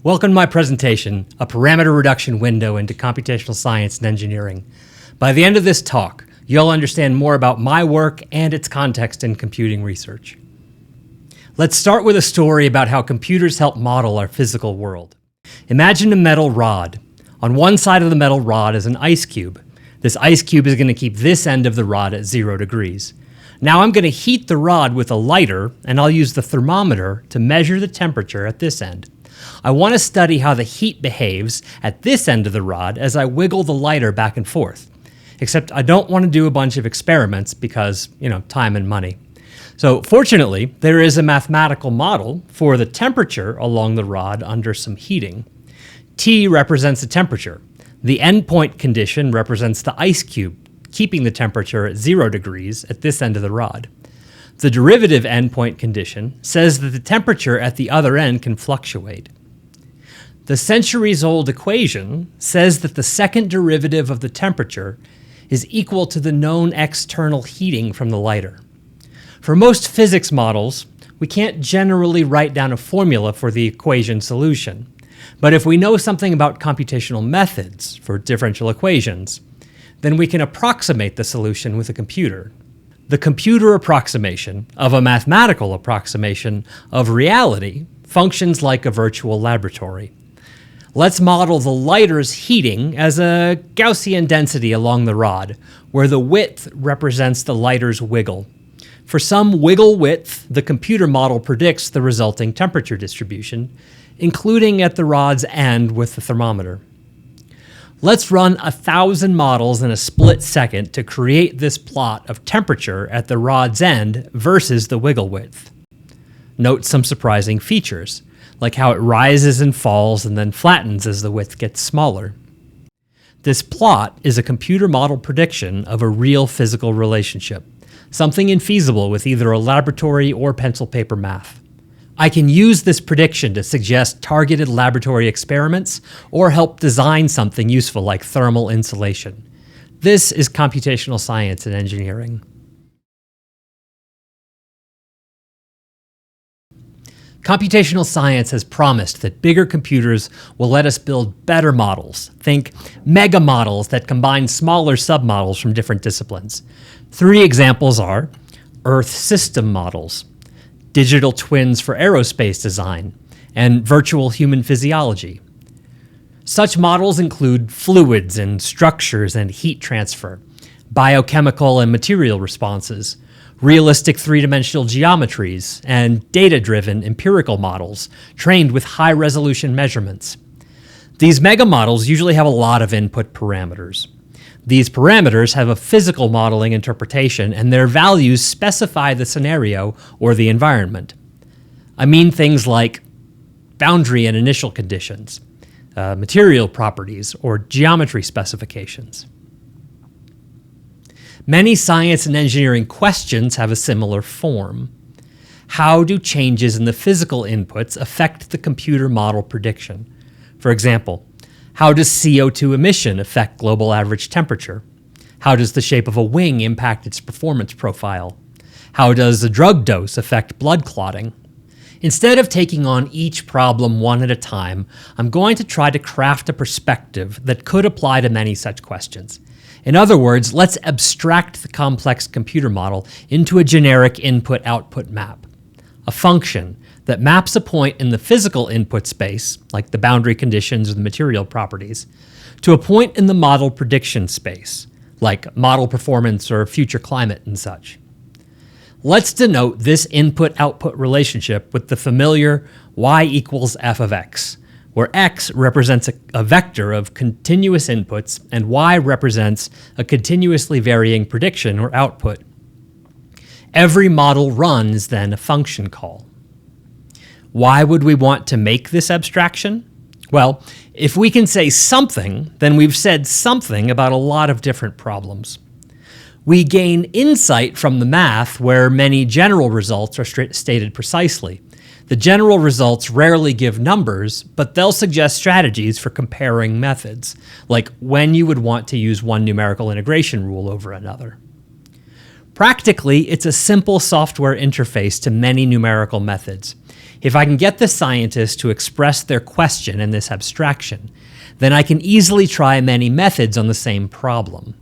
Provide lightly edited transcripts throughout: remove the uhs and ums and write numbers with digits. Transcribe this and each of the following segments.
Welcome to my presentation, a parameter reduction window into computational science and engineering. By the end of this talk, you'll understand more about my work and its context in computing research. Let's start with a story about how computers help model our physical world. Imagine a metal rod. On one side of the metal rod is an ice cube. This ice cube is going to keep this end of the rod at 0 degrees. Now I'm going to heat the rod with a lighter, and I'll use the thermometer to measure the temperature at this end. I want to study how the heat behaves at this end of the rod as I wiggle the lighter back and forth. Except I don't want to do a bunch of experiments because, time and money. So fortunately, there is a mathematical model for the temperature along the rod under some heating. T represents the temperature. The endpoint condition represents the ice cube, keeping the temperature at 0 degrees at this end of the rod. The derivative endpoint condition says that the temperature at the other end can fluctuate. The centuries-old equation says that the second derivative of the temperature is equal to the known external heating from the lighter. For most physics models, we can't generally write down a formula for the equation solution. But if we know something about computational methods for differential equations, then we can approximate the solution with a computer. The computer approximation of a mathematical approximation of reality functions like a virtual laboratory. Let's model the lighter's heating as a Gaussian density along the rod, where the width represents the lighter's wiggle. For some wiggle width, the computer model predicts the resulting temperature distribution, including at the rod's end with the thermometer. Let's run 1,000 models in a split second to create this plot of temperature at the rod's end versus the wiggle width. Note some surprising features, like how it rises and falls and then flattens as the width gets smaller. This plot is a computer model prediction of a real physical relationship, something infeasible with either a laboratory or pencil paper math. I can use this prediction to suggest targeted laboratory experiments or help design something useful like thermal insulation. This is computational science and engineering. Computational science has promised that bigger computers will let us build better models. Think mega models that combine smaller submodels from different disciplines. 3 examples are Earth system models, digital twins for aerospace design, and virtual human physiology. Such models include fluids and structures and heat transfer, biochemical and material responses, realistic three-dimensional geometries, and data-driven empirical models trained with high-resolution measurements. These mega models usually have a lot of input parameters. These parameters have a physical modeling interpretation, and their values specify the scenario or the environment. I mean things like boundary and initial conditions, material properties, or geometry specifications. Many science and engineering questions have a similar form. How do changes in the physical inputs affect the computer model prediction? For example, how does CO2 emission affect global average temperature? How does the shape of a wing impact its performance profile? How does a drug dose affect blood clotting? Instead of taking on each problem one at a time, I'm going to try to craft a perspective that could apply to many such questions. In other words, let's abstract the complex computer model into a generic input-output map, a function that maps a point in the physical input space, like the boundary conditions or the material properties, to a point in the model prediction space, like model performance or future climate and such. Let's denote this input-output relationship with the familiar y equals f of x, where x represents a vector of continuous inputs and y represents a continuously varying prediction or output. Every model run is then a function call. Why would we want to make this abstraction? Well, if we can say something, then we've said something about a lot of different problems. We gain insight from the math where many general results are stated precisely. The general results rarely give numbers, but they'll suggest strategies for comparing methods, like when you would want to use one numerical integration rule over another. Practically, it's a simple software interface to many numerical methods. If I can get the scientist to express their question in this abstraction, then I can easily try many methods on the same problem.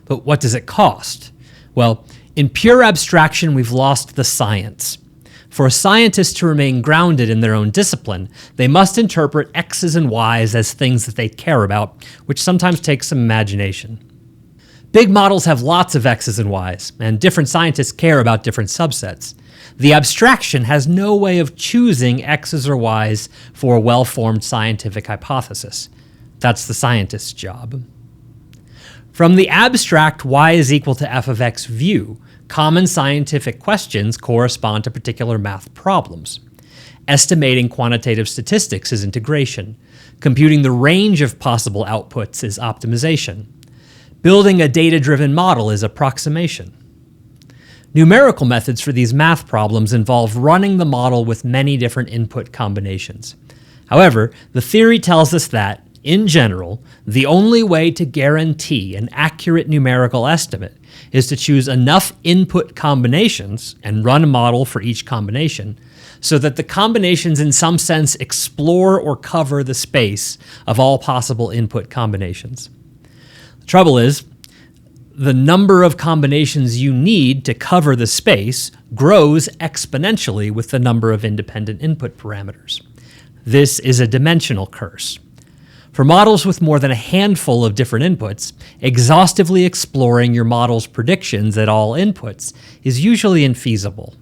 But what does it cost? Well, in pure abstraction, we've lost the science. For a scientist to remain grounded in their own discipline, they must interpret X's and Y's as things that they care about, which sometimes takes some imagination. Big models have lots of X's and Y's, and different scientists care about different subsets. The abstraction has no way of choosing X's or Y's for a well-formed scientific hypothesis. That's the scientist's job. From the abstract y is equal to f of x view, common scientific questions correspond to particular math problems. Estimating quantitative statistics is integration. Computing the range of possible outputs is optimization. Building a data-driven model is approximation. Numerical methods for these math problems involve running the model with many different input combinations. However, the theory tells us that, in general, the only way to guarantee an accurate numerical estimate is to choose enough input combinations and run a model for each combination so that the combinations in some sense explore or cover the space of all possible input combinations. The trouble is, the number of combinations you need to cover the space grows exponentially with the number of independent input parameters. This is a dimensional curse. For models with more than a handful of different inputs, exhaustively exploring your model's predictions at all inputs is usually infeasible.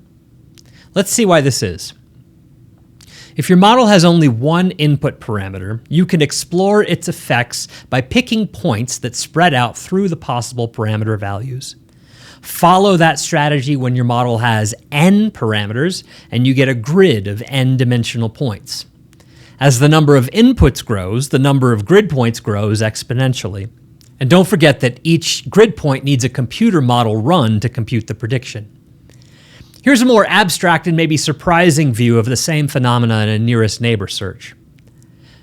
Let's see why this is. If your model has only one input parameter, you can explore its effects by picking points that spread out through the possible parameter values. Follow that strategy when your model has n parameters and you get a grid of n-dimensional points. As the number of inputs grows, the number of grid points grows exponentially. And don't forget that each grid point needs a computer model run to compute the prediction. Here's a more abstract and maybe surprising view of the same phenomena in a nearest neighbor search.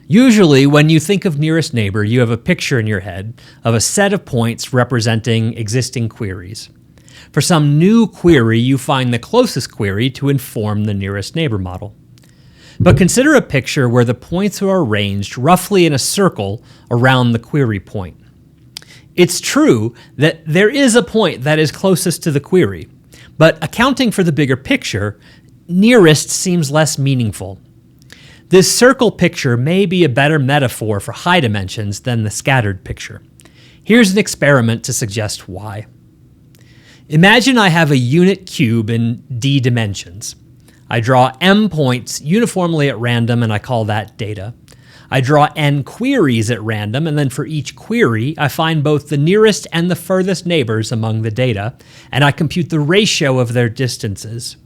Usually, when you think of nearest neighbor, you have a picture in your head of a set of points representing existing queries. For some new query, you find the closest query to inform the nearest neighbor model. But consider a picture where the points are arranged roughly in a circle around the query point. It's true that there is a point that is closest to the query, but accounting for the bigger picture, nearest seems less meaningful. This circle picture may be a better metaphor for high dimensions than the scattered picture. Here's an experiment to suggest why. Imagine I have a unit cube in d dimensions. I draw m points uniformly at random and I call that data. I draw n queries at random, and then for each query, I find both the nearest and the furthest neighbors among the data, and I compute the ratio of their distances.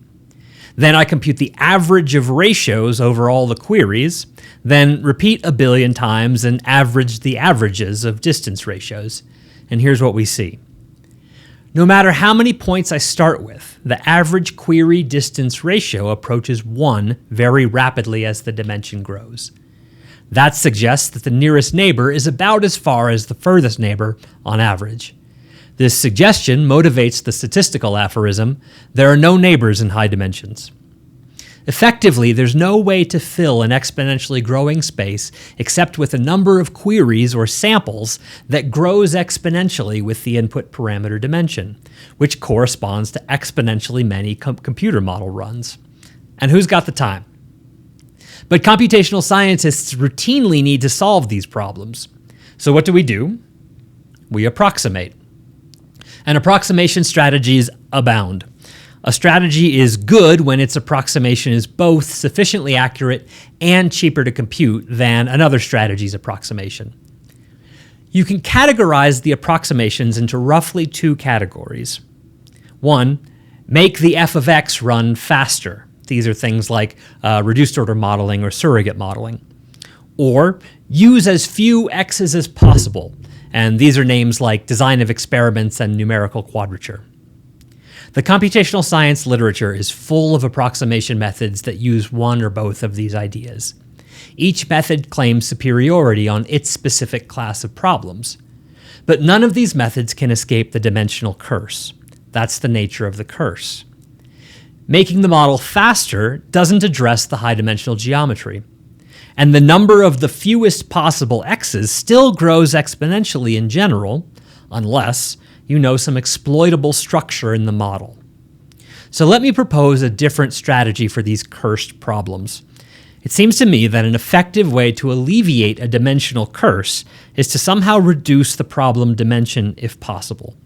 Then I compute the average of ratios over all the queries, then repeat a billion times and average the averages of distance ratios. And here's what we see. No matter how many points I start with, the average query distance ratio approaches 1 very rapidly as the dimension grows. That suggests that the nearest neighbor is about as far as the furthest neighbor on average. This suggestion motivates the statistical aphorism, there are no neighbors in high dimensions. Effectively, there's no way to fill an exponentially growing space except with a number of queries or samples that grows exponentially with the input parameter dimension, which corresponds to exponentially many computer model runs. And who's got the time? But computational scientists routinely need to solve these problems. So what do? We approximate. And approximation strategies abound. A strategy is good when its approximation is both sufficiently accurate and cheaper to compute than another strategy's approximation. You can categorize the approximations into roughly two categories. One, make the f of x run faster. These are things like reduced order modeling or surrogate modeling. Or use as few x's as possible, and these are names like design of experiments and numerical quadrature. The computational science literature is full of approximation methods that use one or both of these ideas. Each method claims superiority on its specific class of problems. But none of these methods can escape the dimensional curse. That's the nature of the curse. Making the model faster doesn't address the high-dimensional geometry. And the number of the fewest possible x's still grows exponentially in general, unless you know some exploitable structure in the model. So let me propose a different strategy for these cursed problems. It seems to me that an effective way to alleviate a dimensional curse is to somehow reduce the problem dimension if possible.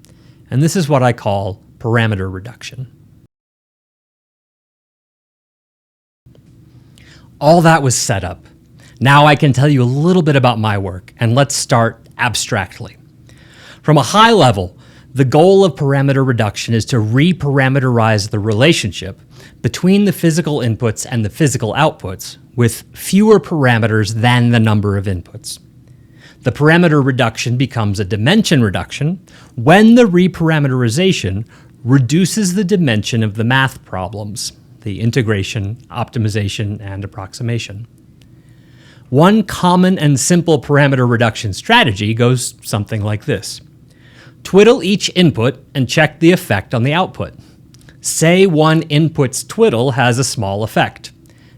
And this is what I call parameter reduction. All that was set up. Now I can tell you a little bit about my work, and let's start abstractly. From a high level, the goal of parameter reduction is to reparameterize the relationship between the physical inputs and the physical outputs with fewer parameters than the number of inputs. The parameter reduction becomes a dimension reduction when the reparameterization reduces the dimension of the math problems, the integration, optimization, and approximation. One common and simple parameter reduction strategy goes something like this. Twiddle each input and check the effect on the output. Say one input's twiddle has a small effect.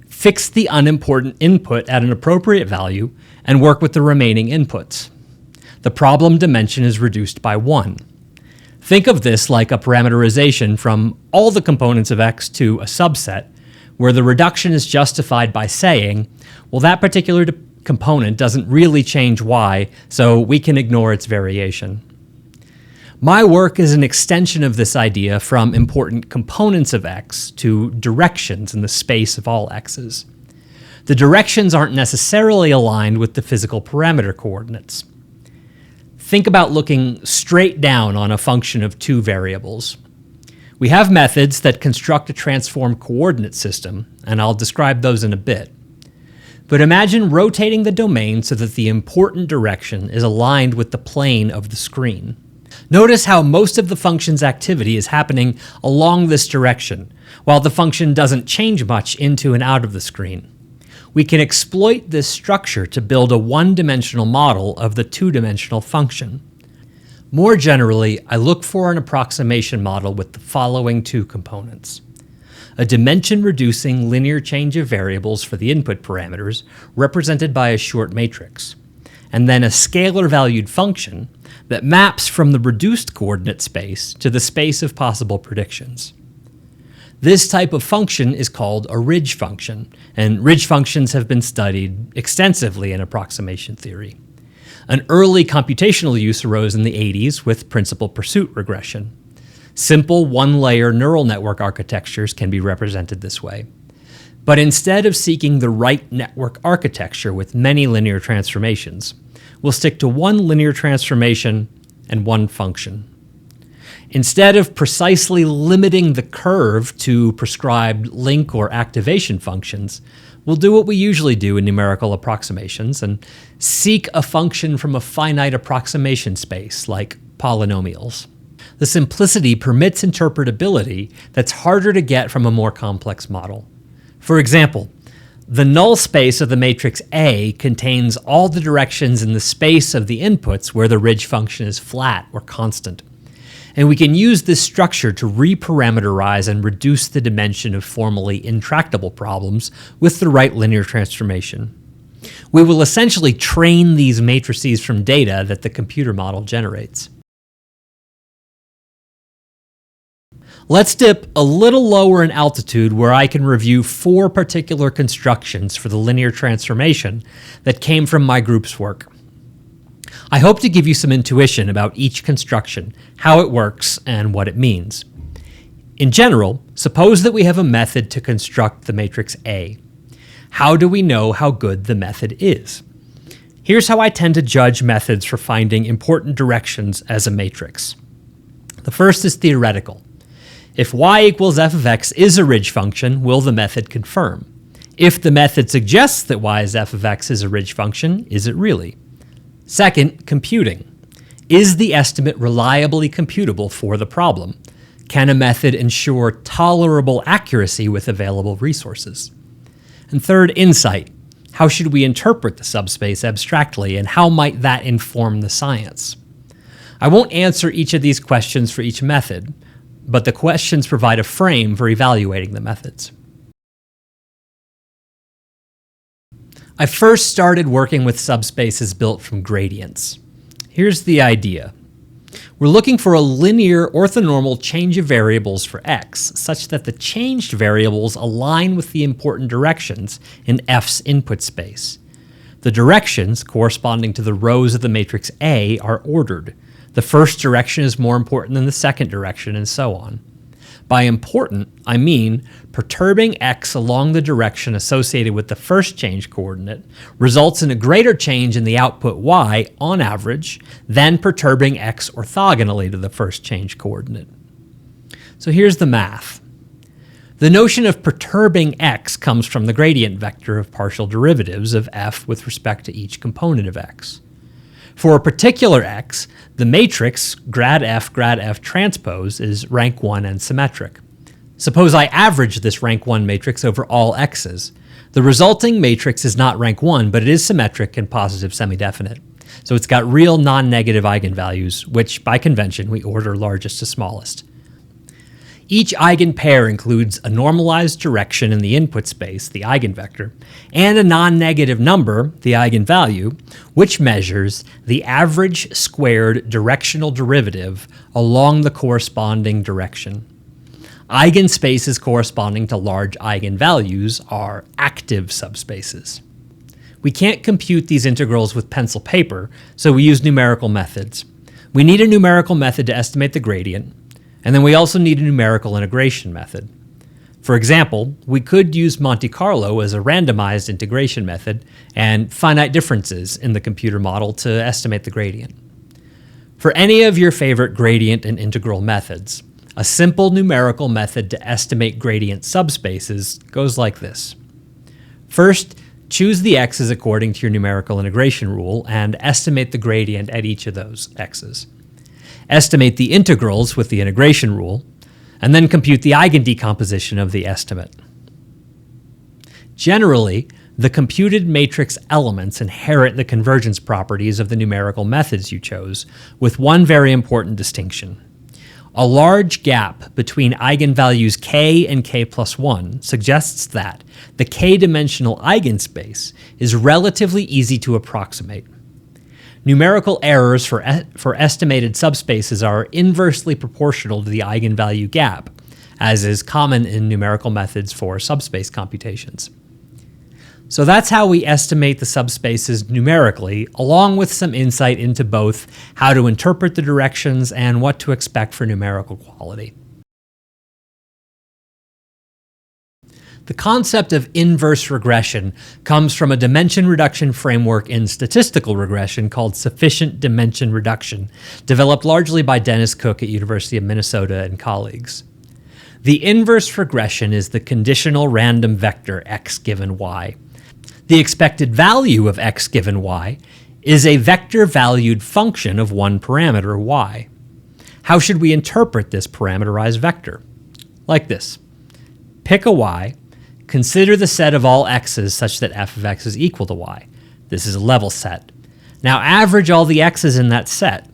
Fix the unimportant input at an appropriate value and work with the remaining inputs. The problem dimension is reduced by 1. Think of this like a parameterization from all the components of x to a subset, where the reduction is justified by saying, well, that particular component doesn't really change y, so we can ignore its variation. My work is an extension of this idea from important components of x to directions in the space of all x's. The directions aren't necessarily aligned with the physical parameter coordinates. Think about looking straight down on a function of two variables. We have methods that construct a transform coordinate system, and I'll describe those in a bit. But imagine rotating the domain so that the important direction is aligned with the plane of the screen. Notice how most of the function's activity is happening along this direction, while the function doesn't change much into and out of the screen. We can exploit this structure to build a one-dimensional model of the two-dimensional function. More generally, I look for an approximation model with the following two components: a dimension-reducing linear change of variables for the input parameters, represented by a short matrix, and then a scalar-valued function that maps from the reduced coordinate space to the space of possible predictions. This type of function is called a ridge function, and ridge functions have been studied extensively in approximation theory. An early computational use arose in the 80s with principal pursuit regression. Simple one-layer neural network architectures can be represented this way. But instead of seeking the right network architecture with many linear transformations, we'll stick to one linear transformation and one function. Instead of precisely limiting the curve to prescribed link or activation functions, we'll do what we usually do in numerical approximations and seek a function from a finite approximation space, like polynomials. The simplicity permits interpretability that's harder to get from a more complex model. For example, the null space of the matrix A contains all the directions in the space of the inputs where the ridge function is flat or constant. And we can use this structure to reparameterize and reduce the dimension of formally intractable problems with the right linear transformation. We will essentially train these matrices from data that the computer model generates. Let's dip a little lower in altitude where I can review 4 particular constructions for the linear transformation that came from my group's work. I hope to give you some intuition about each construction, how it works, and what it means. In general, suppose that we have a method to construct the matrix A. How do we know how good the method is? Here's how I tend to judge methods for finding important directions as a matrix. The first is theoretical. If y equals f of x is a ridge function, will the method confirm? If the method suggests that y is f of x is a ridge function, is it really? Second, computing. Is the estimate reliably computable for the problem? Can a method ensure tolerable accuracy with available resources? And third, insight. How should we interpret the subspace abstractly, and how might that inform the science? I won't answer each of these questions for each method, but the questions provide a frame for evaluating the methods. I first started working with subspaces built from gradients. Here's the idea. We're looking for a linear orthonormal change of variables for x, such that the changed variables align with the important directions in F's input space. The directions, corresponding to the rows of the matrix A, are ordered. The first direction is more important than the second direction, and so on. By important, I mean perturbing x along the direction associated with the first change coordinate results in a greater change in the output y, on average, than perturbing x orthogonally to the first change coordinate. So here's the math. The notion of perturbing x comes from the gradient vector of partial derivatives of f with respect to each component of x. For a particular x, the matrix grad f transpose is rank 1 and symmetric. Suppose I average this rank 1 matrix over all x's. The resulting matrix is not rank 1, but it is symmetric and positive semi-definite. So it's got real non-negative eigenvalues, which by convention we order largest to smallest. Each eigenpair includes a normalized direction in the input space, the eigenvector, and a non-negative number, the eigenvalue, which measures the average squared directional derivative along the corresponding direction. Eigenspaces corresponding to large eigenvalues are active subspaces. We can't compute these integrals with pencil paper, so we use numerical methods. We need a numerical method to estimate the gradient, and then we also need a numerical integration method. For example, we could use Monte Carlo as a randomized integration method and finite differences in the computer model to estimate the gradient. For any of your favorite gradient and integral methods, a simple numerical method to estimate gradient subspaces goes like this. First, choose the x's according to your numerical integration rule and estimate the gradient at each of those x's. Estimate the integrals with the integration rule, and then compute the eigendecomposition of the estimate. Generally, the computed matrix elements inherit the convergence properties of the numerical methods you chose, with one very important distinction. A large gap between eigenvalues k and k plus 1 suggests that the k-dimensional eigenspace is relatively easy to approximate. Numerical errors for estimated subspaces are inversely proportional to the eigenvalue gap, as is common in numerical methods for subspace computations. So that's how we estimate the subspaces numerically, along with some insight into both how to interpret the directions and what to expect for numerical quality. The concept of inverse regression comes from a dimension reduction framework in statistical regression called sufficient dimension reduction, developed largely by Dennis Cook at University of Minnesota and colleagues. The inverse regression is the conditional random vector x given y. The expected value of x given y is a vector-valued function of one parameter, y. How should we interpret this parameterized vector? Like this. Pick a y. Consider the set of all x's such that f of x is equal to y. This is a level set. Now average all the x's in that set.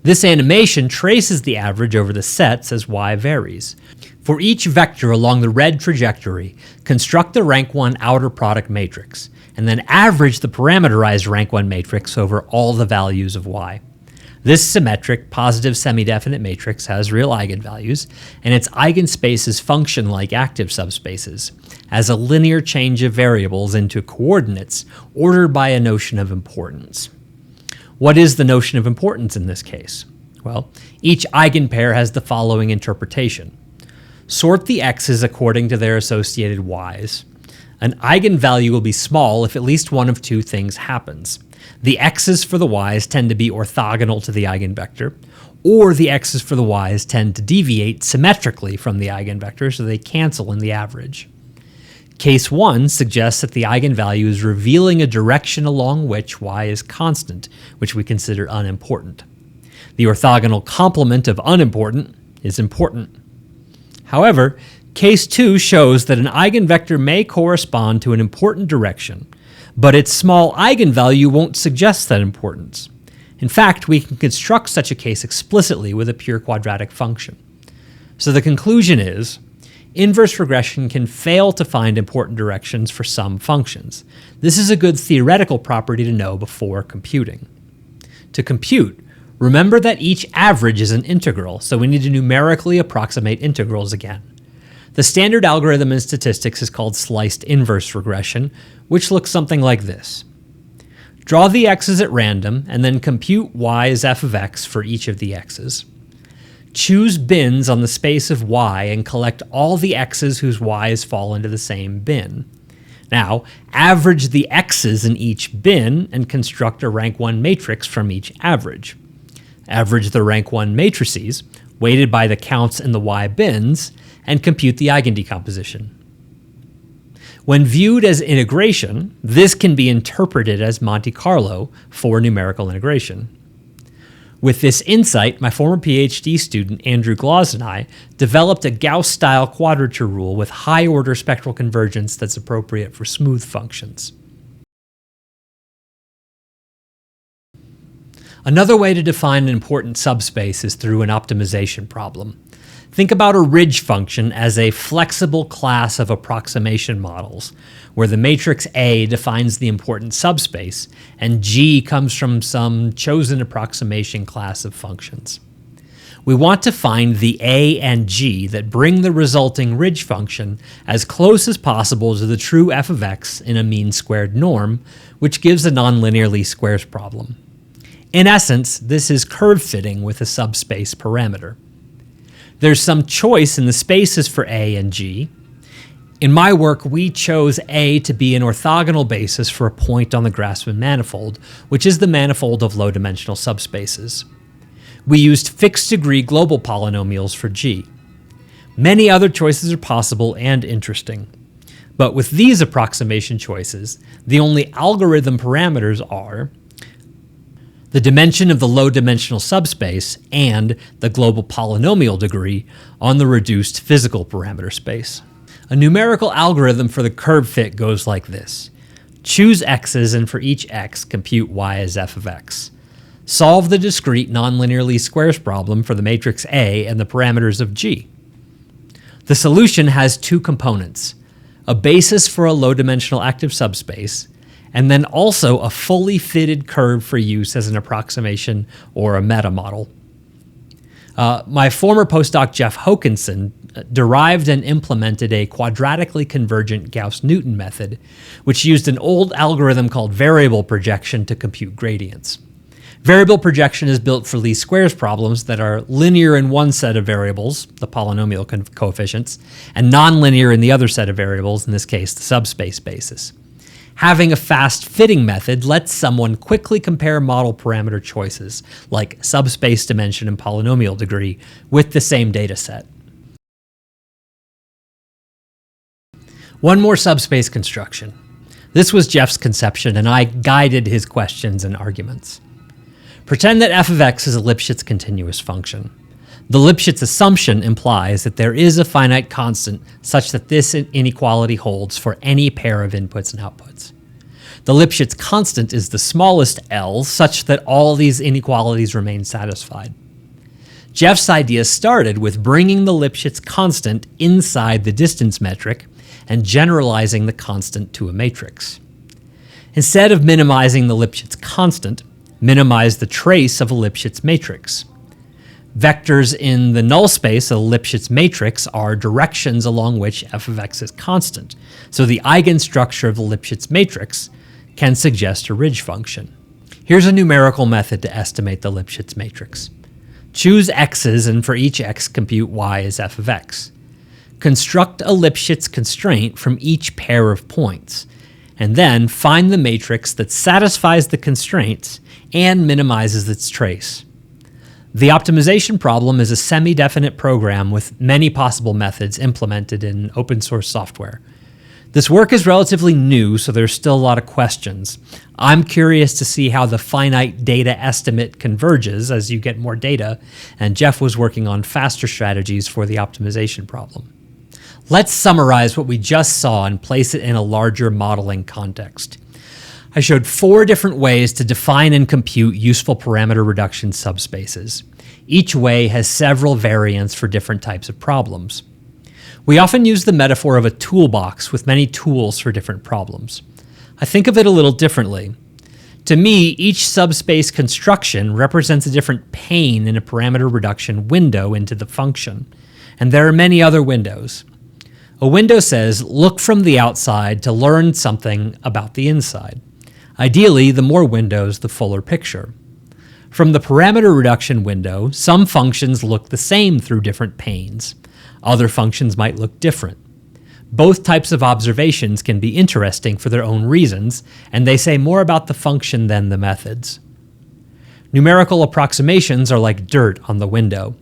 This animation traces the average over the sets as y varies. For each vector along the red trajectory, construct the rank 1 outer product matrix, and then average the parameterized rank 1 matrix over all the values of y. This symmetric, positive semi-definite matrix has real eigenvalues, and its eigenspaces function like active subspaces, as a linear change of variables into coordinates ordered by a notion of importance. What is the notion of importance in this case? Well, each eigenpair has the following interpretation. Sort the x's according to their associated y's. An eigenvalue will be small if at least one of two things happens. The x's for the y's tend to be orthogonal to the eigenvector, or the x's for the y's tend to deviate symmetrically from the eigenvector so they cancel in the average. Case 1 suggests that the eigenvalue is revealing a direction along which y is constant, which we consider unimportant. The orthogonal complement of unimportant is important. However, case 2 shows that an eigenvector may correspond to an important direction, but its small eigenvalue won't suggest that importance. In fact, we can construct such a case explicitly with a pure quadratic function. So the conclusion is, inverse regression can fail to find important directions for some functions. This is a good theoretical property to know before computing. To compute, remember that each average is an integral, so we need to numerically approximate integrals again. The standard algorithm in statistics is called sliced inverse regression, which looks something like this. Draw the x's at random, and then compute y as f of x for each of the x's. Choose bins on the space of y and collect all the x's whose y's fall into the same bin. Now, average the x's in each bin and construct a rank 1 matrix from each average. Average the rank 1 matrices, weighted by the counts in the y bins, and compute the eigendecomposition. When viewed as integration, this can be interpreted as Monte Carlo for numerical integration. With this insight, my former PhD student Andrew Glaus and I developed a Gauss-style quadrature rule with high-order spectral convergence that's appropriate for smooth functions. Another way to define an important subspace is through an optimization problem. Think about a ridge function as a flexible class of approximation models, where the matrix A defines the important subspace, and G comes from some chosen approximation class of functions. We want to find the A and G that bring the resulting ridge function as close as possible to the true f of x in a mean squared norm, which gives a nonlinear least squares problem. In essence, this is curve fitting with a subspace parameter. There's some choice in the spaces for A and G. In my work, we chose A to be an orthogonal basis for a point on the Grassmann manifold, which is the manifold of low-dimensional subspaces. We used fixed-degree global polynomials for G. Many other choices are possible and interesting. But with these approximation choices, the only algorithm parameters are the dimension of the low-dimensional subspace and the global polynomial degree on the reduced physical parameter space. A numerical algorithm for the curve fit goes like this. Choose x's and for each x, compute y as f of x. Solve the discrete nonlinear least squares problem for the matrix A and the parameters of G. The solution has two components, a basis for a low-dimensional active subspace, and then also a fully fitted curve for use as an approximation or a meta model. My former postdoc Jeff Hokanson derived and implemented a quadratically convergent Gauss-Newton method, which used an old algorithm called variable projection to compute gradients. Variable projection is built for least squares problems that are linear in one set of variables, the polynomial coefficients, and nonlinear in the other set of variables, in this case, the subspace basis. Having a fast fitting method lets someone quickly compare model parameter choices, like subspace dimension and polynomial degree, with the same data set. One more subspace construction. This was Jeff's conception, and I guided his questions and arguments. Pretend that f of x is a Lipschitz continuous function. The Lipschitz assumption implies that there is a finite constant such that this inequality holds for any pair of inputs and outputs. The Lipschitz constant is the smallest L such that all these inequalities remain satisfied. Jeff's idea started with bringing the Lipschitz constant inside the distance metric and generalizing the constant to a matrix. Instead of minimizing the Lipschitz constant, minimize the trace of a Lipschitz matrix. Vectors in the null space of the Lipschitz matrix are directions along which f of x is constant, so the eigenstructure of the Lipschitz matrix can suggest a ridge function. Here's a numerical method to estimate the Lipschitz matrix. Choose x's and for each x compute y as f of x. Construct a Lipschitz constraint from each pair of points, and then find the matrix that satisfies the constraints and minimizes its trace. The optimization problem is a semi-definite program with many possible methods implemented in open source software. This work is relatively new, so there's still a lot of questions. I'm curious to see how the finite data estimate converges as you get more data, and Jeff was working on faster strategies for the optimization problem. Let's summarize what we just saw and place it in a larger modeling context. I showed 4 different ways to define and compute useful parameter reduction subspaces. Each way has several variants for different types of problems. We often use the metaphor of a toolbox with many tools for different problems. I think of it a little differently. To me, each subspace construction represents a different pane in a parameter reduction window into the function, and there are many other windows. A window says, look from the outside to learn something about the inside. Ideally, the more windows, the fuller picture. From the parameter reduction window, some functions look the same through different panes. Other functions might look different. Both types of observations can be interesting for their own reasons, and they say more about the function than the methods. Numerical approximations are like dirt on the window.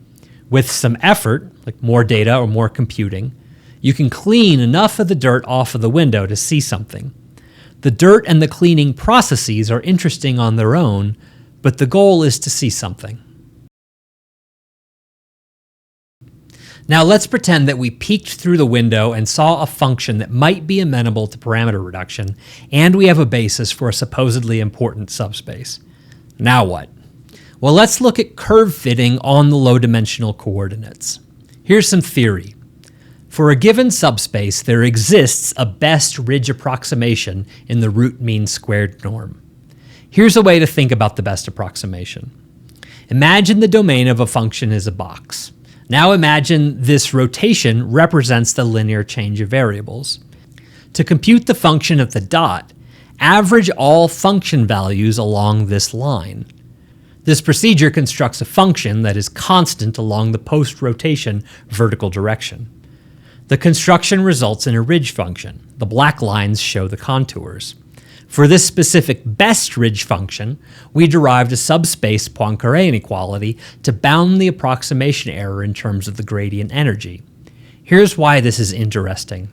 With some effort, like more data or more computing, you can clean enough of the dirt off of the window to see something. The dirt and the cleaning processes are interesting on their own, but the goal is to see something. Now let's pretend that we peeked through the window and saw a function that might be amenable to parameter reduction, and we have a basis for a supposedly important subspace. Now what? Well, let's look at curve fitting on the low-dimensional coordinates. Here's some theory. For a given subspace, there exists a best ridge approximation in the root mean squared norm. Here's a way to think about the best approximation. Imagine the domain of a function is a box. Now imagine this rotation represents the linear change of variables. To compute the function of the dot, average all function values along this line. This procedure constructs a function that is constant along the post-rotation vertical direction. The construction results in a ridge function. The black lines show the contours. For this specific best ridge function, we derived a subspace Poincare inequality to bound the approximation error in terms of the gradient energy. Here's why this is interesting.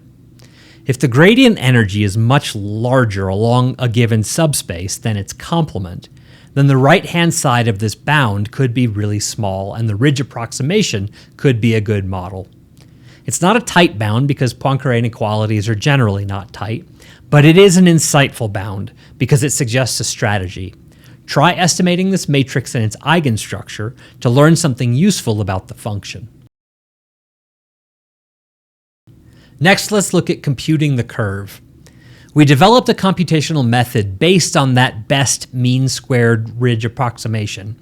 If the gradient energy is much larger along a given subspace than its complement, then the right-hand side of this bound could be really small and the ridge approximation could be a good model. It's not a tight bound because Poincare inequalities are generally not tight, but it is an insightful bound because it suggests a strategy. Try estimating this matrix and its eigenstructure to learn something useful about the function. Next, let's look at computing the curve. We developed a computational method based on that best mean squared ridge approximation.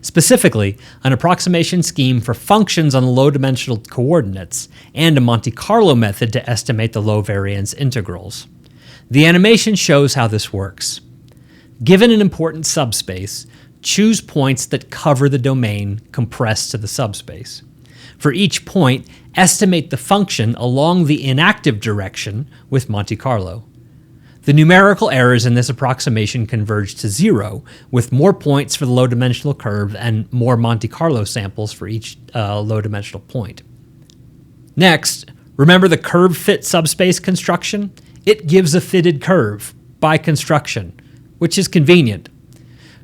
Specifically, an approximation scheme for functions on low-dimensional coordinates, and a Monte Carlo method to estimate the low-variance integrals. The animation shows how this works. Given an important subspace, choose points that cover the domain compressed to the subspace. For each point, estimate the function along the inactive direction with Monte Carlo. The numerical errors in this approximation converge to 0, with more points for the low-dimensional curve and more Monte Carlo samples for each low-dimensional point. Next, remember the curve fit subspace construction? It gives a fitted curve by construction, which is convenient.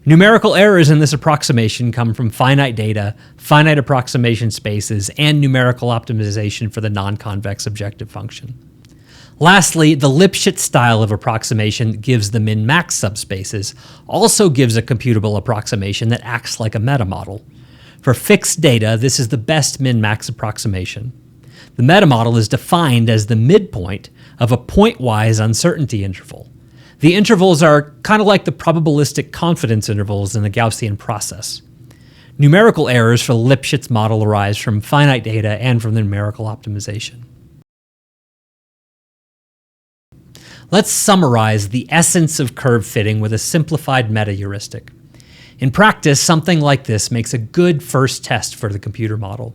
Numerical errors in this approximation come from finite data, finite approximation spaces, and numerical optimization for the non-convex objective function. Lastly, the Lipschitz style of approximation gives the min-max subspaces, also gives a computable approximation that acts like a metamodel. For fixed data, this is the best min-max approximation. The metamodel is defined as the midpoint of a point-wise uncertainty interval. The intervals are kind of like the probabilistic confidence intervals in the Gaussian process. Numerical errors for the Lipschitz model arise from finite data and from the numerical optimization. Let's summarize the essence of curve fitting with a simplified meta-heuristic. In practice, something like this makes a good first test for the computer model.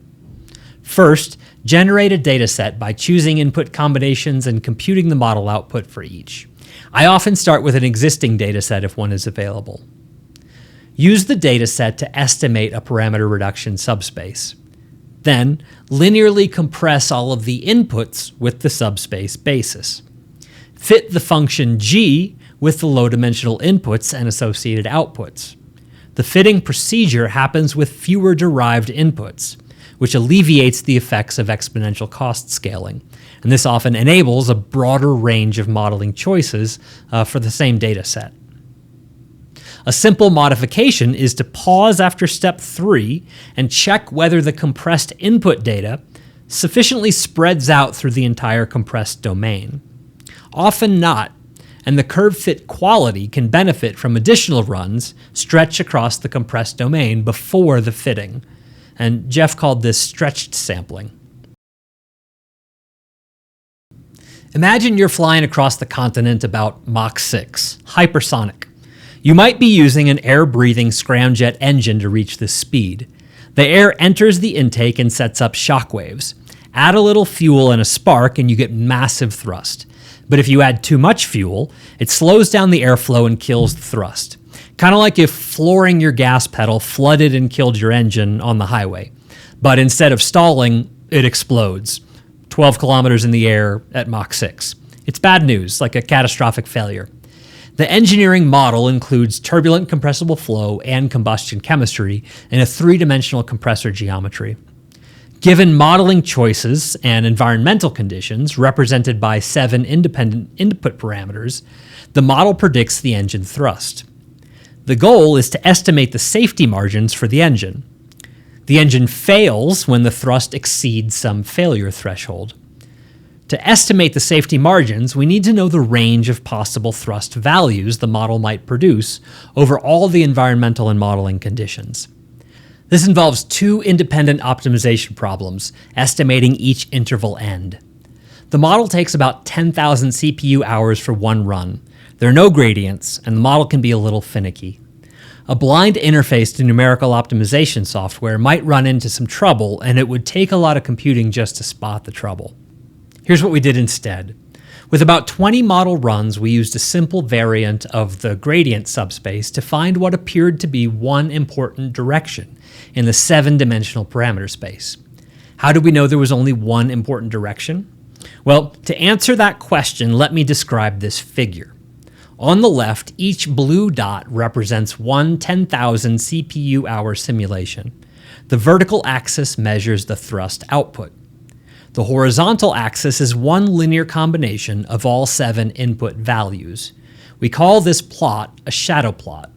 First, generate a dataset by choosing input combinations and computing the model output for each. I often start with an existing dataset if one is available. Use the dataset to estimate a parameter reduction subspace. Then, linearly compress all of the inputs with the subspace basis. Fit the function g with the low-dimensional inputs and associated outputs. The fitting procedure happens with fewer derived inputs, which alleviates the effects of exponential cost scaling, and this often enables a broader range of modeling choices for the same data set. A simple modification is to pause after step 3 and check whether the compressed input data sufficiently spreads out through the entire compressed domain. Often not, and the curve fit quality can benefit from additional runs stretched across the compressed domain before the fitting. And Jeff called this stretched sampling. Imagine you're flying across the continent about Mach 6, hypersonic. You might be using an air-breathing scramjet engine to reach this speed. The air enters the intake and sets up shock waves. Add a little fuel and a spark and you get massive thrust. But if you add too much fuel, it slows down the airflow and kills the thrust. Kind of like if flooring your gas pedal flooded and killed your engine on the highway. But instead of stalling, it explodes. 12 kilometers in the air at Mach 6. It's bad news, like a catastrophic failure. The engineering model includes turbulent compressible flow and combustion chemistry in a three-dimensional compressor geometry. Given modeling choices and environmental conditions represented by 7 independent input parameters, the model predicts the engine thrust. The goal is to estimate the safety margins for the engine. The engine fails when the thrust exceeds some failure threshold. To estimate the safety margins, we need to know the range of possible thrust values the model might produce over all the environmental and modeling conditions. This involves 2 independent optimization problems, estimating each interval end. The model takes about 10,000 CPU hours for one run. There are no gradients, and the model can be a little finicky. A blind interface to numerical optimization software might run into some trouble, and it would take a lot of computing just to spot the trouble. Here's what we did instead. With about 20 model runs, we used a simple variant of the gradient subspace to find what appeared to be one important direction in the 7-dimensional parameter space. How did we know there was only one important direction? Well, to answer that question, let me describe this figure. On the left, each blue dot represents one 10,000 CPU hour simulation. The vertical axis measures the thrust output. The horizontal axis is one linear combination of all 7 input values. We call this plot a shadow plot.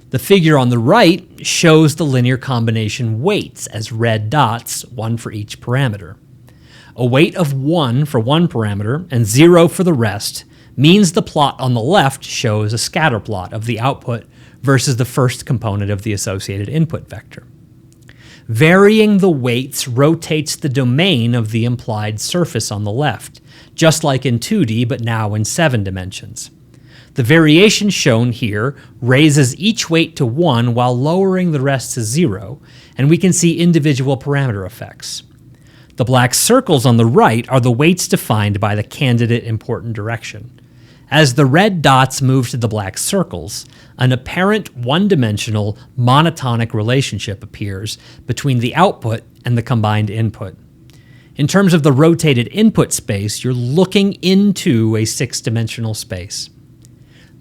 The figure on the right shows the linear combination weights as red dots, one for each parameter. A weight of 1 for one parameter and 0 for the rest means the plot on the left shows a scatter plot of the output versus the first component of the associated input vector. Varying the weights rotates the domain of the implied surface on the left, just like in 2D but now in 7 dimensions. The variation shown here raises each weight to 1 while lowering the rest to 0, and we can see individual parameter effects. The black circles on the right are the weights defined by the candidate important direction. As the red dots move to the black circles, an apparent one-dimensional monotonic relationship appears between the output and the combined input. In terms of the rotated input space, you're looking into a 6-dimensional space.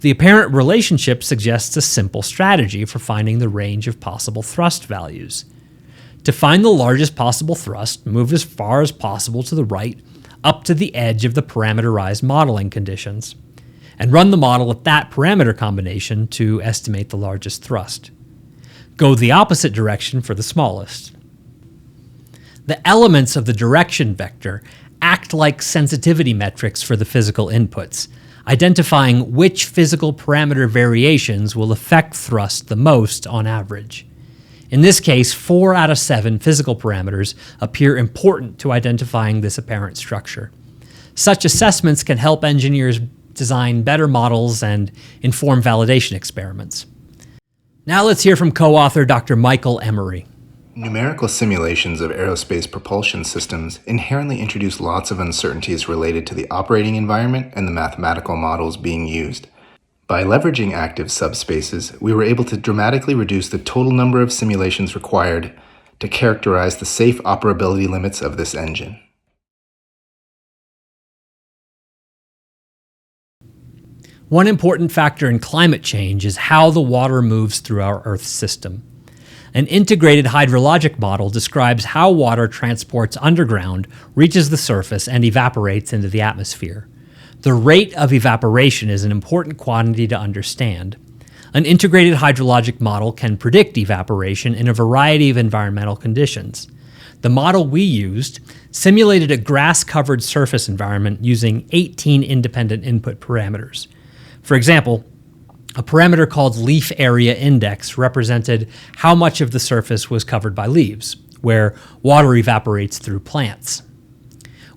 The apparent relationship suggests a simple strategy for finding the range of possible thrust values. To find the largest possible thrust, move as far as possible to the right, up to the edge of the parameterized modeling conditions, and run the model at that parameter combination to estimate the largest thrust. Go the opposite direction for the smallest. The elements of the direction vector act like sensitivity metrics for the physical inputs, identifying which physical parameter variations will affect thrust the most on average. In this case, 4 out of 7 physical parameters appear important to identifying this apparent structure. Such assessments can help engineers design better models and inform validation experiments. Now let's hear from co-author Dr. Michael Emory. Numerical simulations of aerospace propulsion systems inherently introduce lots of uncertainties related to the operating environment and the mathematical models being used. By leveraging active subspaces, we were able to dramatically reduce the total number of simulations required to characterize the safe operability limits of this engine. One important factor in climate change is how the water moves through our Earth system. An integrated hydrologic model describes how water transports underground, reaches the surface, and evaporates into the atmosphere. The rate of evaporation is an important quantity to understand. An integrated hydrologic model can predict evaporation in a variety of environmental conditions. The model we used simulated a grass-covered surface environment using 18 independent input parameters. For example, a parameter called leaf area index represented how much of the surface was covered by leaves, where water evaporates through plants.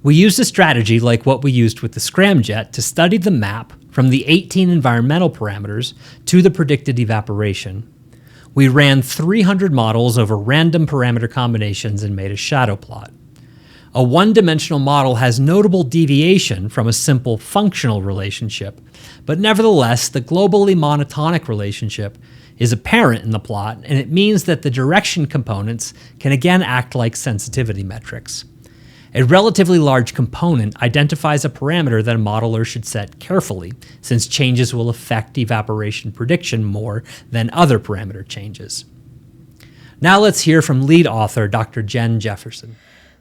We used a strategy like what we used with the scramjet to study the map from the 18 environmental parameters to the predicted evaporation. We ran 300 models over random parameter combinations and made a shadow plot. A one-dimensional model has notable deviation from a simple functional relationship, but nevertheless, the globally monotonic relationship is apparent in the plot, and it means that the direction components can again act like sensitivity metrics. A relatively large component identifies a parameter that a modeler should set carefully, since changes will affect evaporation prediction more than other parameter changes. Now let's hear from lead author Dr. Jen Jefferson.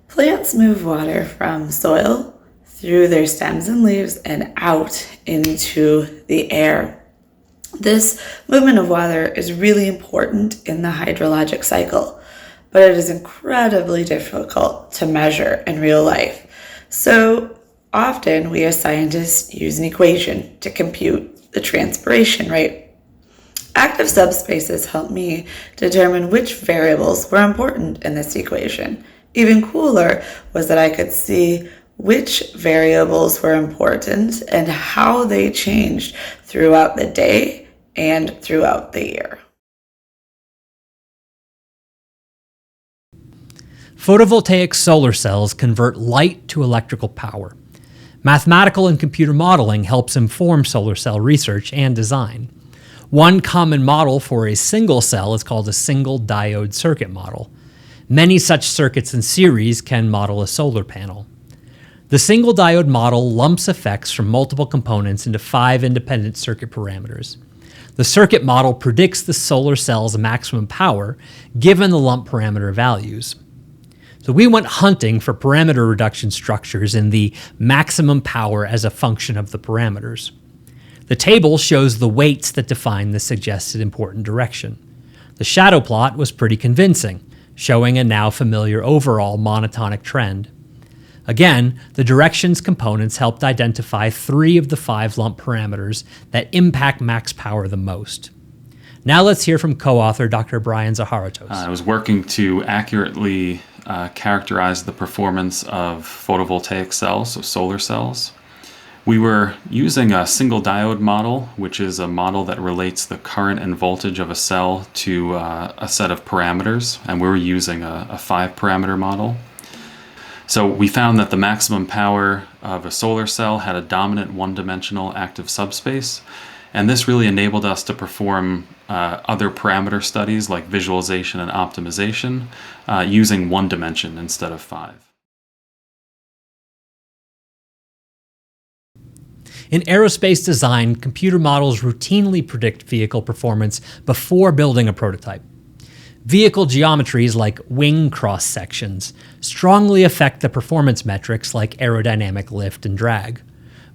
Plants move water from soil through their stems and leaves and out into the air. This movement of water is really important in the hydrologic cycle, but it is incredibly difficult to measure in real life. So often we as scientists use an equation to compute the transpiration rate. Active subspaces help me determine which variables were important in this equation. Even cooler was that I could see which variables were important and how they changed throughout the day and throughout the year. Photovoltaic solar cells convert light to electrical power. Mathematical and computer modeling helps inform solar cell research and design. One common model for a single cell is called a single diode circuit model. Many such circuits in series can model a solar panel. The single diode model lumps effects from multiple components into 5 independent circuit parameters. The circuit model predicts the solar cell's maximum power given the lump parameter values. So we went hunting for parameter reduction structures in the maximum power as a function of the parameters. The table shows the weights that define the suggested important direction. The shadow plot was pretty convincing, showing a now familiar overall monotonic trend. Again, the directions components helped identify 3 of the 5 lump parameters that impact max power the most. Now let's hear from co-author Dr. Brian Zaharatos. I was working to accurately characterize the performance of photovoltaic cells, so solar cells. We were using a single diode model, which is a model that relates the current and voltage of a cell to a set of parameters, and we were using a 5-parameter model. So we found that the maximum power of a solar cell had a dominant one-dimensional active subspace, and this really enabled us to perform other parameter studies like visualization and optimization using 1 dimension instead of 5. In aerospace design, computer models routinely predict vehicle performance before building a prototype. Vehicle geometries like wing cross-sections strongly affect the performance metrics like aerodynamic lift and drag.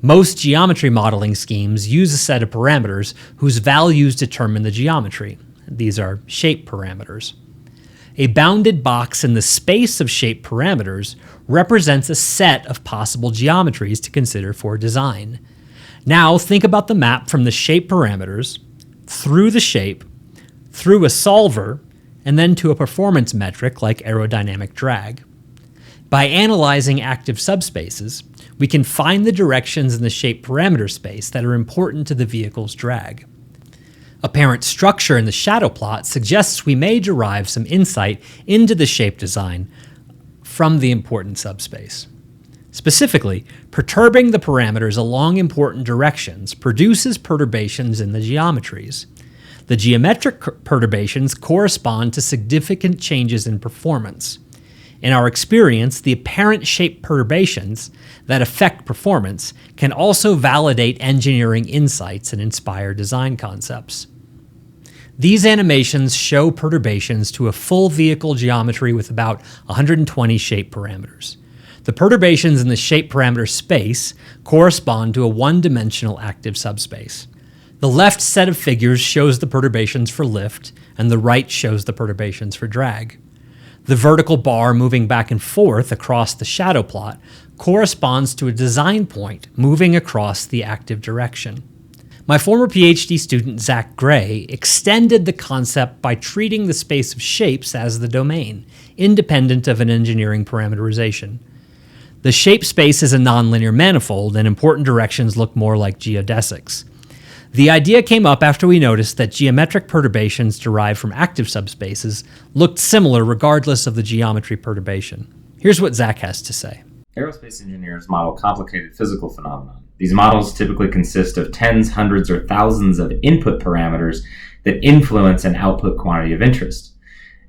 Most geometry modeling schemes use a set of parameters whose values determine the geometry. These are shape parameters. A bounded box in the space of shape parameters represents a set of possible geometries to consider for design. Now think about the map from the shape parameters, through the shape, through a solver, and then to a performance metric like aerodynamic drag. By analyzing active subspaces, we can find the directions in the shape parameter space that are important to the vehicle's drag. Apparent structure in the shadow plot suggests we may derive some insight into the shape design from the important subspace. Specifically, perturbing the parameters along important directions produces perturbations in the geometries. The geometric perturbations correspond to significant changes in performance. In our experience, the apparent shape perturbations that affect performance can also validate engineering insights and inspire design concepts. These animations show perturbations to a full vehicle geometry with about 120 shape parameters. The perturbations in the shape parameter space correspond to a one-dimensional active subspace. The left set of figures shows the perturbations for lift, and the right shows the perturbations for drag. The vertical bar moving back and forth across the shadow plot corresponds to a design point moving across the active direction. My former PhD student Zach Gray extended the concept by treating the space of shapes as the domain, independent of an engineering parameterization. The shape space is a nonlinear manifold, and important directions look more like geodesics. The idea came up after we noticed that geometric perturbations derived from active subspaces looked similar regardless of the geometry perturbation. Here's what Zach has to say. Aerospace engineers model complicated physical phenomena. These models typically consist of tens, hundreds, or thousands of input parameters that influence an output quantity of interest.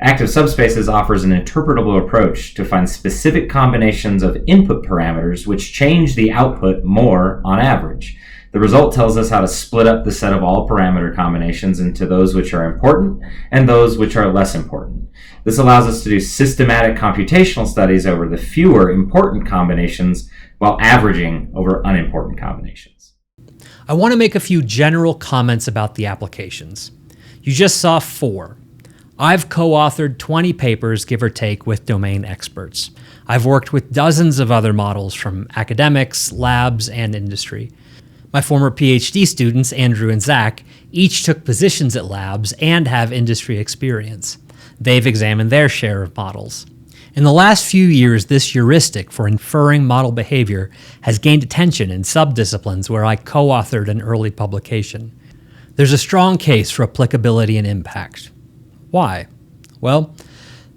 Active subspaces offers an interpretable approach to find specific combinations of input parameters which change the output more on average. The result tells us how to split up the set of all parameter combinations into those which are important and those which are less important. This allows us to do systematic computational studies over the fewer important combinations while averaging over unimportant combinations. I want to make a few general comments about the applications. You just saw 4. I've co-authored 20 papers, give or take, with domain experts. I've worked with dozens of other models from academics, labs, and industry. My former PhD students, Andrew and Zach, each took positions at labs and have industry experience. They've examined their share of models. In the last few years, this heuristic for inferring model behavior has gained attention in subdisciplines where I co-authored an early publication. There's a strong case for applicability and impact. Why? Well,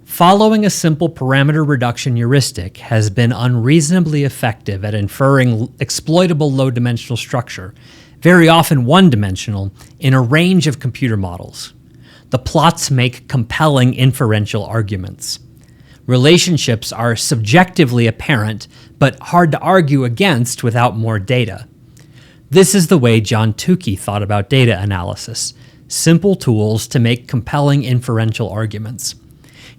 following a simple parameter reduction heuristic has been unreasonably effective at inferring exploitable low-dimensional structure, very often one-dimensional, in a range of computer models. The plots make compelling inferential arguments. Relationships are subjectively apparent, but hard to argue against without more data. This is the way John Tukey thought about data analysis: simple tools to make compelling inferential arguments.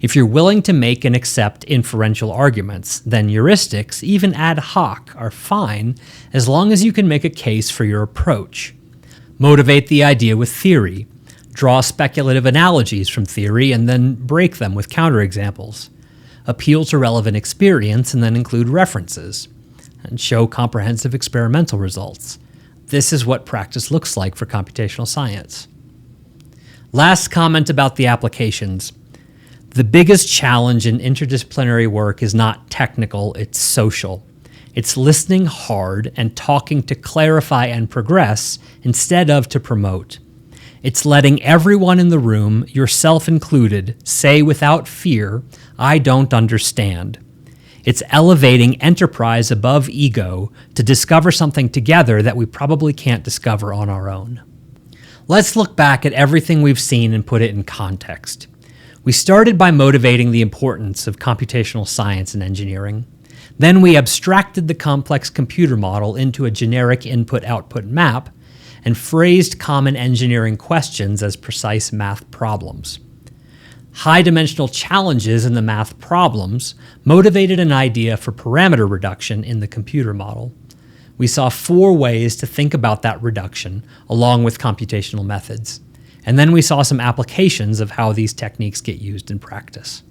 If you're willing to make and accept inferential arguments, then heuristics, even ad hoc, are fine as long as you can make a case for your approach. Motivate the idea with theory. Draw speculative analogies from theory and then break them with counterexamples. Appeal to relevant experience and then include references. And show comprehensive experimental results. This is what practice looks like for computational science. Last comment about the applications. The biggest challenge in interdisciplinary work is not technical, it's social. It's listening hard and talking to clarify and progress instead of to promote. It's letting everyone in the room, yourself included, say without fear, "I don't understand." It's elevating enterprise above ego to discover something together that we probably can't discover on our own. Let's look back at everything we've seen and put it in context. We started by motivating the importance of computational science and engineering. Then we abstracted the complex computer model into a generic input-output map and phrased common engineering questions as precise math problems. High-dimensional challenges in the math problems motivated an idea for parameter reduction in the computer model. We saw 4 ways to think about that reduction, along with computational methods. And then we saw some applications of how these techniques get used in practice.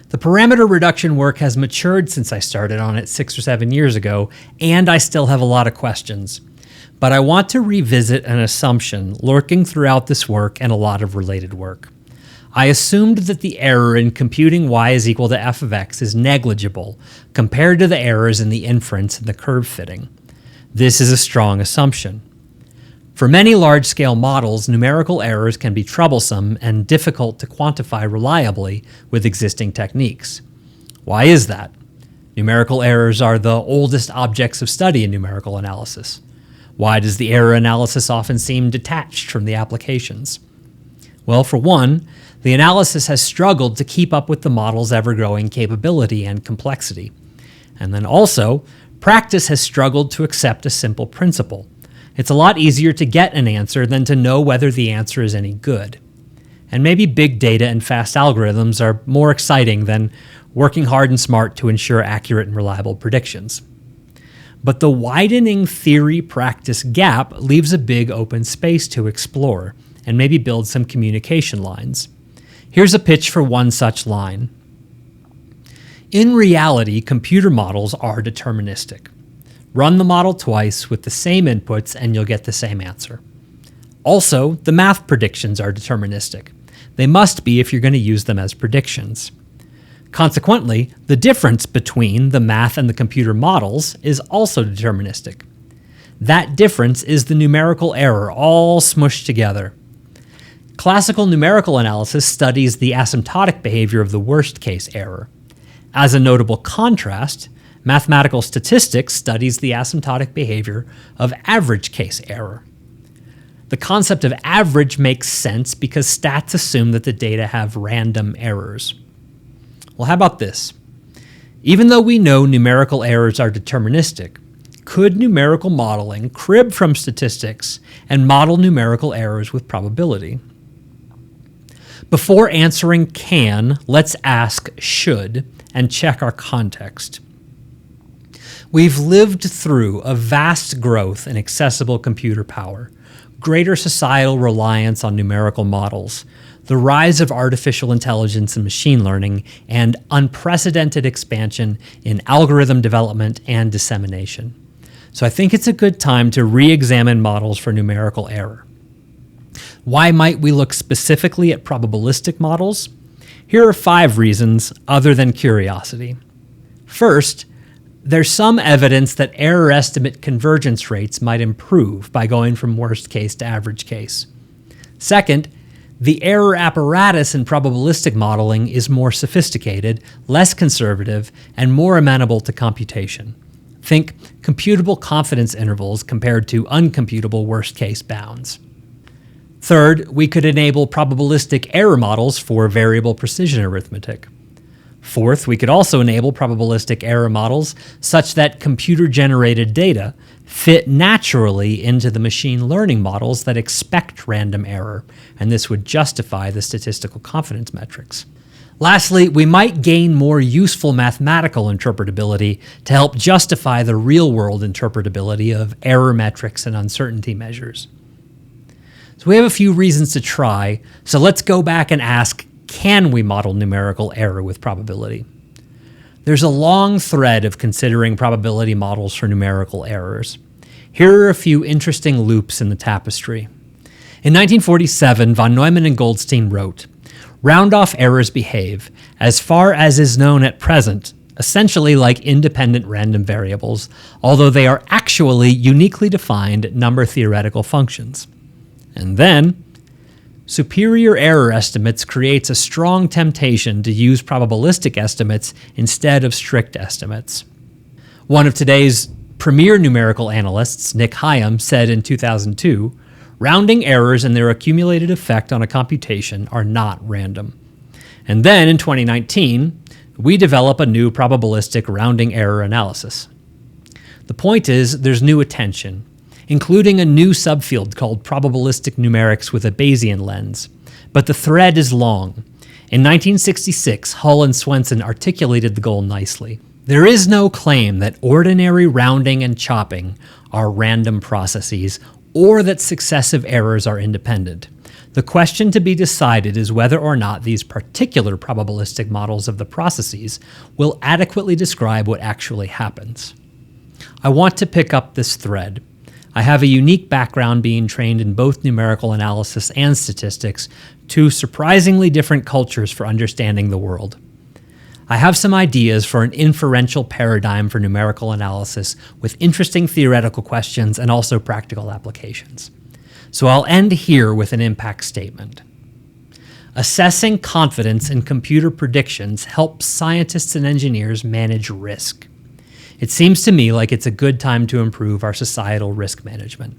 The parameter reduction work has matured since I started on it 6 or 7 years ago, and I still have a lot of questions. But I want to revisit an assumption lurking throughout this work and a lot of related work. I assumed that the error in computing y is equal to f of x is negligible compared to the errors in the inference and the curve fitting. This is a strong assumption. For many large-scale models, numerical errors can be troublesome and difficult to quantify reliably with existing techniques. Why is that? Numerical errors are the oldest objects of study in numerical analysis. Why does the error analysis often seem detached from the applications? Well, for one, the analysis has struggled to keep up with the model's ever-growing capability and complexity. And then also, practice has struggled to accept a simple principle. It's a lot easier to get an answer than to know whether the answer is any good. And maybe big data and fast algorithms are more exciting than working hard and smart to ensure accurate and reliable predictions. But the widening theory-practice gap leaves a big open space to explore and maybe build some communication lines. Here's a pitch for one such line. In reality, computer models are deterministic. Run the model twice with the same inputs and you'll get the same answer. Also, the math predictions are deterministic. They must be if you're going to use them as predictions. Consequently, the difference between the math and the computer models is also deterministic. That difference is the numerical error all smushed together. Classical numerical analysis studies the asymptotic behavior of the worst-case error. As a notable contrast, mathematical statistics studies the asymptotic behavior of average-case error. The concept of average makes sense because stats assume that the data have random errors. Well, how about this? Even though we know numerical errors are deterministic, could numerical modeling crib from statistics and model numerical errors with probability? Before answering can, let's ask should and check our context. We've lived through a vast growth in accessible computer power, greater societal reliance on numerical models, the rise of artificial intelligence and machine learning, and unprecedented expansion in algorithm development and dissemination. So I think it's a good time to re-examine models for numerical error. Why might we look specifically at probabilistic models? Here are 5 reasons other than curiosity. First, there's some evidence that error estimate convergence rates might improve by going from worst case to average case. Second, the error apparatus in probabilistic modeling is more sophisticated, less conservative, and more amenable to computation. Think computable confidence intervals compared to uncomputable worst case bounds. Third, we could enable probabilistic error models for variable precision arithmetic. Fourth, we could also enable probabilistic error models such that computer-generated data fit naturally into the machine learning models that expect random error, and this would justify the statistical confidence metrics. Lastly, we might gain more useful mathematical interpretability to help justify the real-world interpretability of error metrics and uncertainty measures. So we have a few reasons to try, so let's go back and ask, can we model numerical error with probability? There's a long thread of considering probability models for numerical errors. Here are a few interesting loops in the tapestry. In 1947, von Neumann and Goldstein wrote, "Round-off errors behave, as far as is known at present, essentially like independent random variables, although they are actually uniquely defined number-theoretical functions." And then, superior error estimates creates a strong temptation to use probabilistic estimates instead of strict estimates. One of today's premier numerical analysts, Nick Hyam, said in 2002, "Rounding errors and their accumulated effect on a computation are not random." And then in 2019, we develop a new probabilistic rounding error analysis. The point is, there's new attention, including a new subfield called probabilistic numerics with a Bayesian lens. But the thread is long. In 1966, Hull and Swenson articulated the goal nicely. There is no claim that ordinary rounding and chopping are random processes, or that successive errors are independent. The question to be decided is whether or not these particular probabilistic models of the processes will adequately describe what actually happens. I want to pick up this thread. I have a unique background being trained in both numerical analysis and statistics, two surprisingly different cultures for understanding the world. I have some ideas for an inferential paradigm for numerical analysis with interesting theoretical questions and also practical applications. So I'll end here with an impact statement. Assessing confidence in computer predictions helps scientists and engineers manage risk. It seems to me like it's a good time to improve our societal risk management.